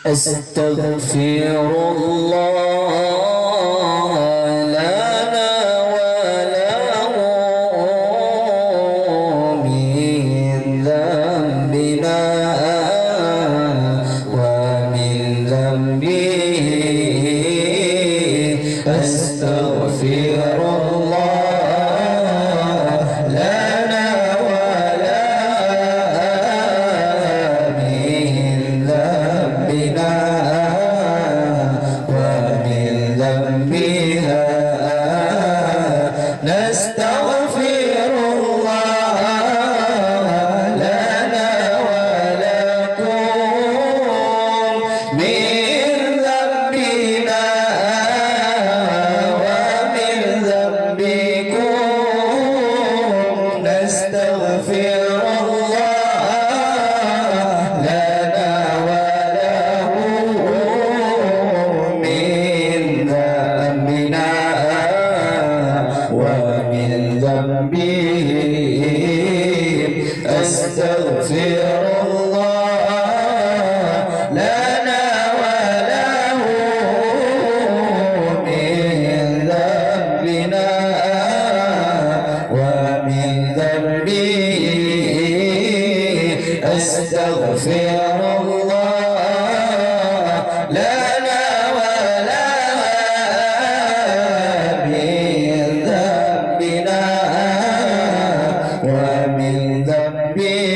أستغفر الله لنا وله من ذنبنا ومن ذنبه. أستغفر الله لنا وله من ذنبنا ومن ذنبها. نستغفر الله لنا ولكم من ذنبنا ومن ذنبكم. نستغفر الله لنا وله من ذنبنا ومن ذنبه. أستغفر الله لنا وله من ذنبنا ومن ذنبه. أستغفر الله لنا وله من ذنبنا ومن ذنبه.